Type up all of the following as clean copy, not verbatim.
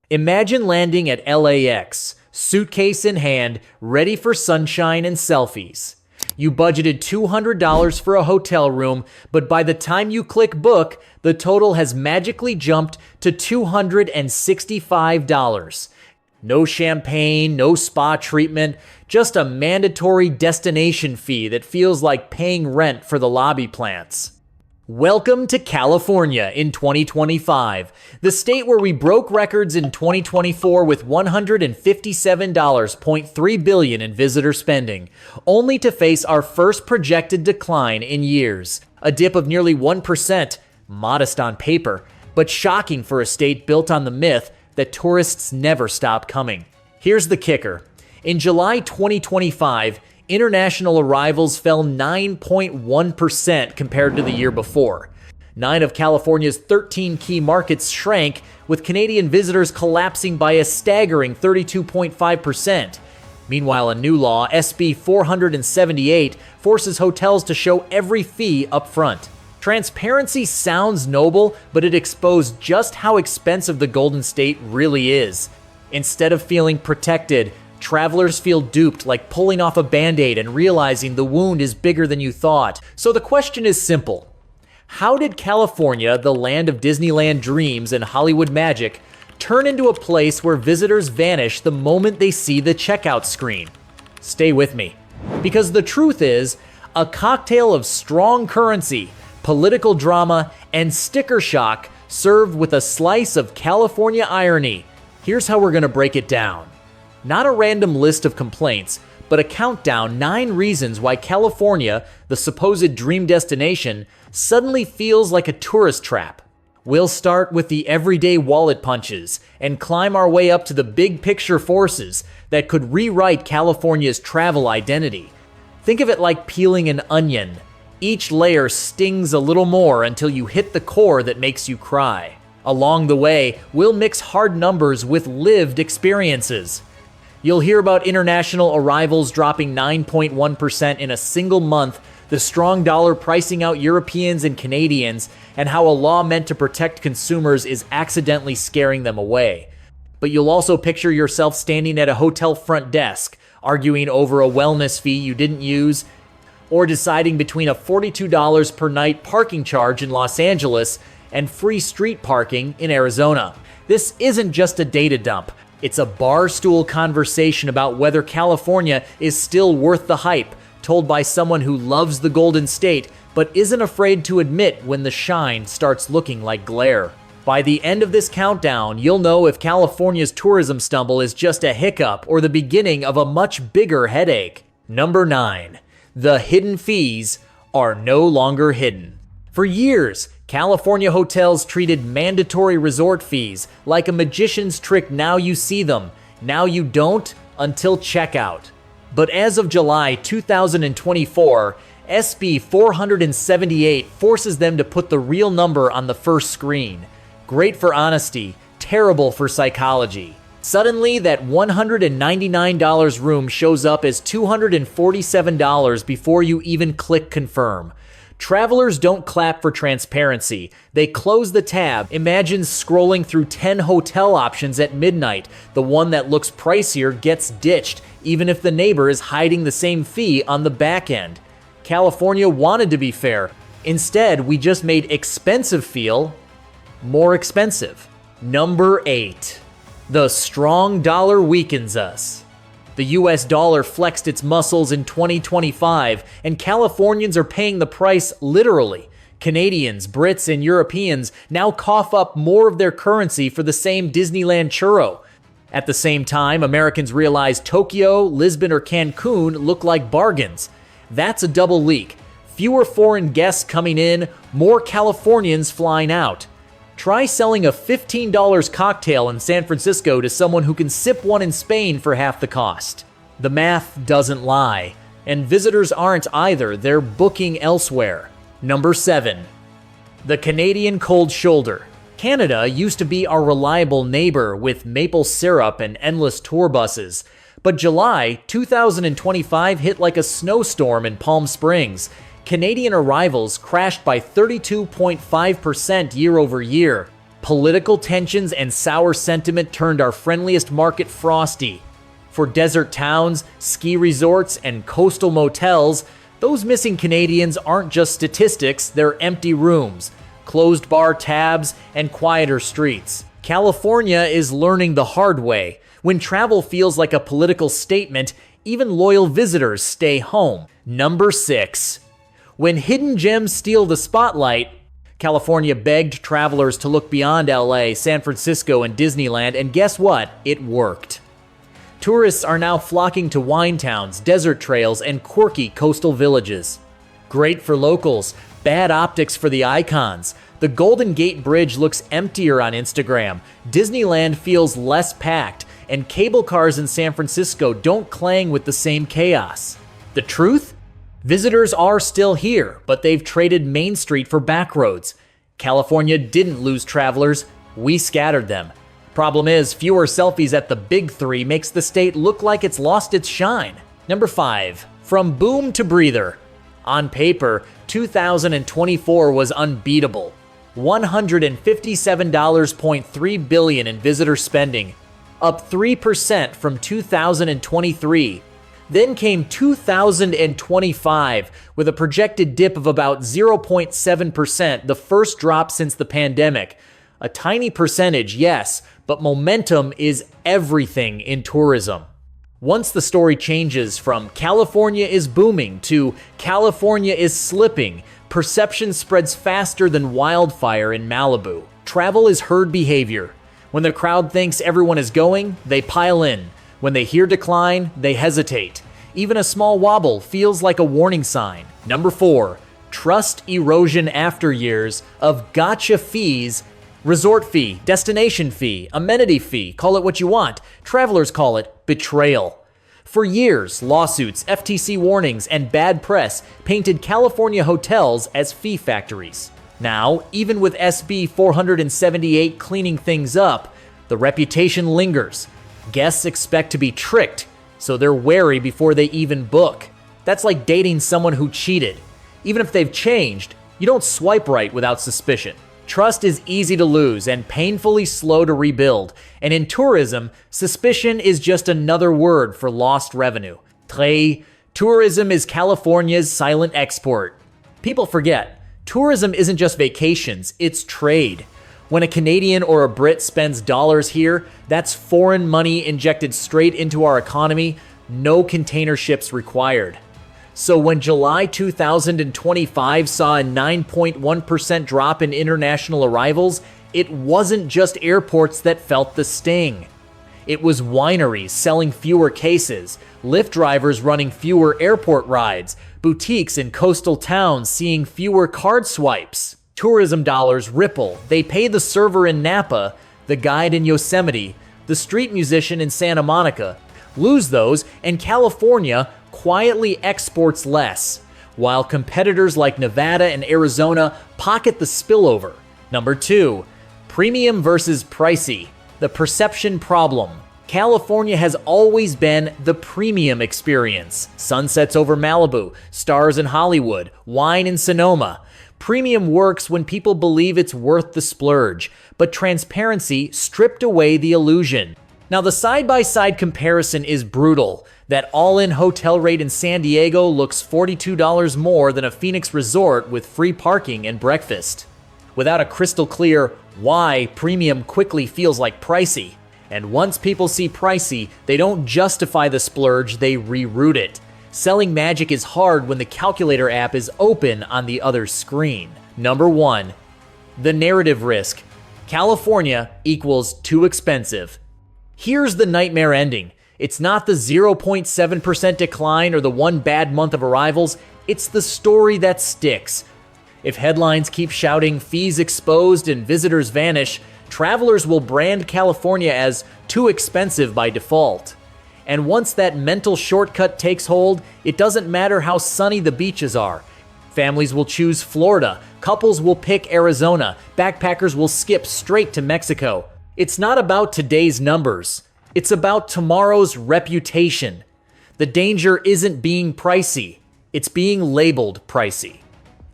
Imagine landing at LAX, suitcase in hand, ready for sunshine and selfies. You budgeted $200 for a hotel room, but by the time you click book, the total has magically jumped to $265. No champagne, no spa treatment, just a mandatory destination fee that feels like paying rent for the lobby plants. Welcome to California in 2025, the state where we broke records in 2024 with $157.3 billion in visitor spending, only to face our first projected decline in years. A dip of nearly 1%, modest on paper, but shocking for a state built on the myth that tourists never stop coming. Here's the kicker. In July 2025, international arrivals fell 9.1% compared to the year before. 9 of California's 13 key markets shrank, with Canadian visitors collapsing by a staggering 32.5%. Meanwhile, a new law, SB 478, forces hotels to show every fee up front. Transparency sounds noble, but it exposed just how expensive the Golden State really is. Instead of feeling protected, travelers feel duped, like pulling off a Band-Aid and realizing the wound is bigger than you thought. So the question is simple. How did California, the land of Disneyland dreams and Hollywood magic, turn into a place where visitors vanish the moment they see the checkout screen? Stay with me. Because the truth is, a cocktail of strong currency, political drama, and sticker shock served with a slice of California irony. Here's how we're going to break it down. Not a random list of complaints, but a countdown 9 reasons why California, the supposed dream destination, suddenly feels like a tourist trap. We'll start with the everyday wallet punches and climb our way up to the big picture forces that could rewrite California's travel identity. Think of it like peeling an onion. Each layer stings a little more until you hit the core that makes you cry. Along the way, we'll mix hard numbers with lived experiences. You'll hear about international arrivals dropping 9.1% in a single month, the strong dollar pricing out Europeans and Canadians, and how a law meant to protect consumers is accidentally scaring them away. But you'll also picture yourself standing at a hotel front desk, arguing over a wellness fee you didn't use, or deciding between a $42 per night parking charge in Los Angeles and free street parking in Arizona. This isn't just a data dump. It's a barstool conversation about whether California is still worth the hype, told by someone who loves the Golden State but isn't afraid to admit when the shine starts looking like glare. By the end of this countdown, you'll know if California's tourism stumble is just a hiccup or the beginning of a much bigger headache. Number 9. The hidden fees are no longer hidden. For years, California hotels treated mandatory resort fees like a magician's trick. Now you see them, now you don't until checkout. But as of July 2024, SB 478 forces them to put the real number on the first screen. Great for honesty, terrible for psychology. Suddenly, that $199 room shows up as $247 before you even click confirm. Travelers don't clap for transparency. They close the tab. Imagine scrolling through 10 hotel options at midnight. The one that looks pricier gets ditched, even if the neighbor is hiding the same fee on the back end. California wanted to be fair. Instead, we just made expensive feel more expensive. Number 8. The strong dollar weakens us. The US dollar flexed its muscles in 2025, and Californians are paying the price literally. Canadians, Brits, and Europeans now cough up more of their currency for the same Disneyland churro. At the same time, Americans realize Tokyo, Lisbon, or Cancun look like bargains. That's a double leak. Fewer foreign guests coming in, more Californians flying out. Try selling a $15 cocktail in San Francisco to someone who can sip one in Spain for half the cost. The math doesn't lie, and visitors aren't either. They're booking elsewhere. Number 7. The Canadian cold shoulder. Canada used to be our reliable neighbor with maple syrup and endless tour buses. But July 2025 hit like a snowstorm in Palm Springs. Canadian arrivals crashed by 32.5% year over year. Political tensions and sour sentiment turned our friendliest market frosty. For desert towns, ski resorts, and coastal motels, those missing Canadians aren't just statistics, they're empty rooms, closed bar tabs, and quieter streets. California is learning the hard way. When travel feels like a political statement, even loyal visitors stay home. Number 6. When hidden gems steal the spotlight, California begged travelers to look beyond LA, San Francisco, and Disneyland, and guess what? It worked. Tourists are now flocking to wine towns, desert trails, and quirky coastal villages. Great for locals, bad optics for the icons. The Golden Gate Bridge looks emptier on Instagram, Disneyland feels less packed, and cable cars in San Francisco don't clang with the same chaos. The truth? Visitors are still here, but they've traded Main Street for back roads. California didn't lose travelers, we scattered them. Problem is, fewer selfies at the big three makes the state look like it's lost its shine. Number 5. From boom to breather. On paper, 2024 was unbeatable. $157.3 billion in visitor spending, up 3% from 2023. Then came 2025 with a projected dip of about 0.7%, the first drop since the pandemic. A tiny percentage, yes, but momentum is everything in tourism. Once the story changes from California is booming to California is slipping, perception spreads faster than wildfire in Malibu. Travel is herd behavior. When the crowd thinks everyone is going, they pile in. When they hear decline, they hesitate. Even a small wobble feels like a warning sign. Number 4, trust erosion after years of gotcha fees. Resort fee, destination fee, amenity fee, call it what you want. Travelers call it betrayal. For years, lawsuits, FTC warnings, and bad press painted California hotels as fee factories. Now, even with SB 478 cleaning things up, the reputation lingers. Guests expect to be tricked, so they're wary before they even book. That's like dating someone who cheated. Even if they've changed, you don't swipe right without suspicion. Trust is easy to lose and painfully slow to rebuild. And in tourism, suspicion is just another word for lost revenue. Tourism is California's silent export. People forget, tourism isn't just vacations, it's trade. When a Canadian or a Brit spends dollars here, that's foreign money injected straight into our economy, no container ships required. So when July 2025 saw a 9.1% drop in international arrivals, it wasn't just airports that felt the sting. It was wineries selling fewer cases, Lyft drivers running fewer airport rides, boutiques in coastal towns seeing fewer card swipes. Tourism dollars ripple. They pay the server in Napa, the guide in Yosemite, the street musician in Santa Monica. Lose those, and California quietly exports less, while competitors like Nevada and Arizona pocket the spillover. Number 2, premium versus pricey. The perception problem. California has always been the premium experience. Sunsets over Malibu, stars in Hollywood, wine in Sonoma. Premium works when people believe it's worth the splurge, but transparency stripped away the illusion. Now the side-by-side comparison is brutal. That all-in hotel rate in San Diego looks $42 more than a Phoenix resort with free parking and breakfast. Without a crystal clear why, premium quickly feels like pricey. And once people see pricey, they don't justify the splurge, they reroute it. Selling magic is hard when the calculator app is open on the other screen. Number 1, the narrative risk. California equals too expensive. Here's the nightmare ending. It's not the 0.7% decline or the one bad month of arrivals, it's the story that sticks. If headlines keep shouting fees exposed and visitors vanish, travelers will brand California as too expensive by default. And once that mental shortcut takes hold, it doesn't matter how sunny the beaches are. Families will choose Florida, couples will pick Arizona, backpackers will skip straight to Mexico. It's not about today's numbers. It's about tomorrow's reputation. The danger isn't being pricey. It's being labeled pricey.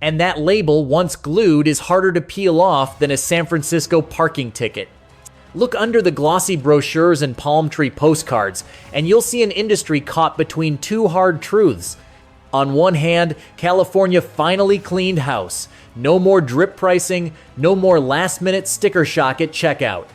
And that label, once glued, is harder to peel off than a San Francisco parking ticket. Look under the glossy brochures and palm tree postcards, and you'll see an industry caught between two hard truths. On one hand, California finally cleaned house. No more drip pricing, no more last-minute sticker shock at checkout.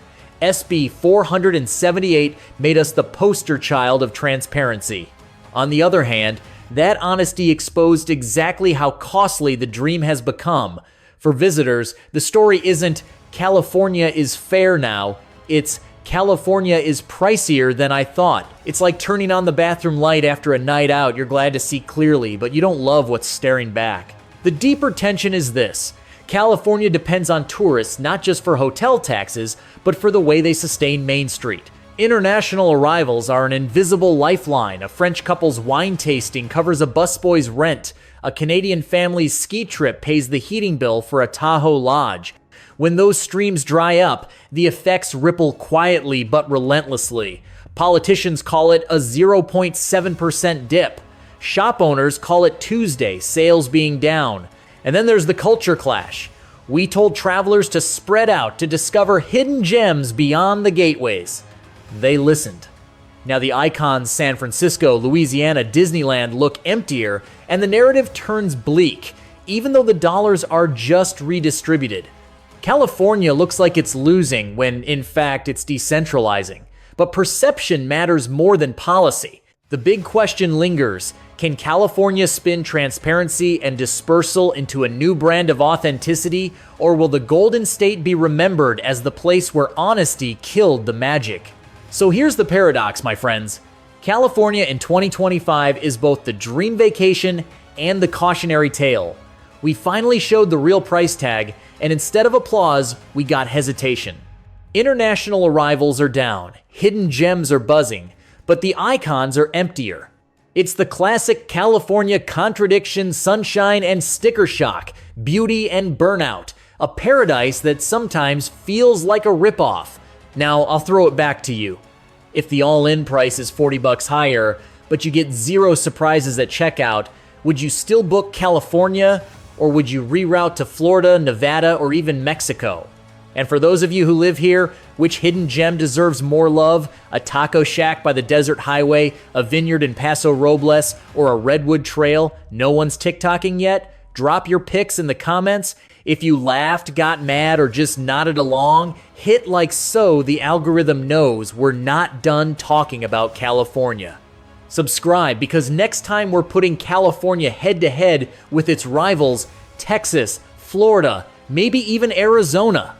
SB 478 made us the poster child of transparency. On the other hand, that honesty exposed exactly how costly the dream has become. For visitors, the story isn't "California is fair now," it's "California is pricier than I thought." It's like turning on the bathroom light after a night out. You're glad to see clearly, but you don't love what's staring back. The deeper tension is this. California depends on tourists not just for hotel taxes, but for the way they sustain Main Street. International arrivals are an invisible lifeline. A French couple's wine tasting covers a busboy's rent. A Canadian family's ski trip pays the heating bill for a Tahoe lodge. When those streams dry up, the effects ripple quietly but relentlessly. Politicians call it a 0.7% dip. Shop owners call it Tuesday, sales being down. And then there's the culture clash. We told travelers to spread out to discover hidden gems beyond the gateways. They listened. Now the icons San Francisco, Louisiana, Disneyland look emptier, and the narrative turns bleak, even though the dollars are just redistributed. California looks like it's losing when, in fact, it's decentralizing. But perception matters more than policy. The big question lingers. Can California spin transparency and dispersal into a new brand of authenticity, or will the Golden State be remembered as the place where honesty killed the magic? So here's the paradox, my friends. California in 2025 is both the dream vacation and the cautionary tale. We finally showed the real price tag, and instead of applause, we got hesitation. International arrivals are down, hidden gems are buzzing, but the icons are emptier. It's the classic California contradiction, sunshine and sticker shock, beauty and burnout, a paradise that sometimes feels like a ripoff. Now, I'll throw it back to you. If the all-in price is $40 higher, but you get zero surprises at checkout, would you still book California, or would you reroute to Florida, Nevada, or even Mexico? And for those of you who live here, which hidden gem deserves more love? A taco shack by the desert highway, a vineyard in Paso Robles, or a redwood trail no one's TikToking yet? Drop your pics in the comments. If you laughed, got mad, or just nodded along, hit like so the algorithm knows we're not done talking about California. Subscribe, because next time we're putting California head-to-head with its rivals, Texas, Florida, maybe even Arizona.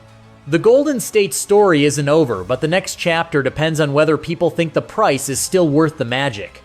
The Golden State story isn't over, but the next chapter depends on whether people think the price is still worth the magic.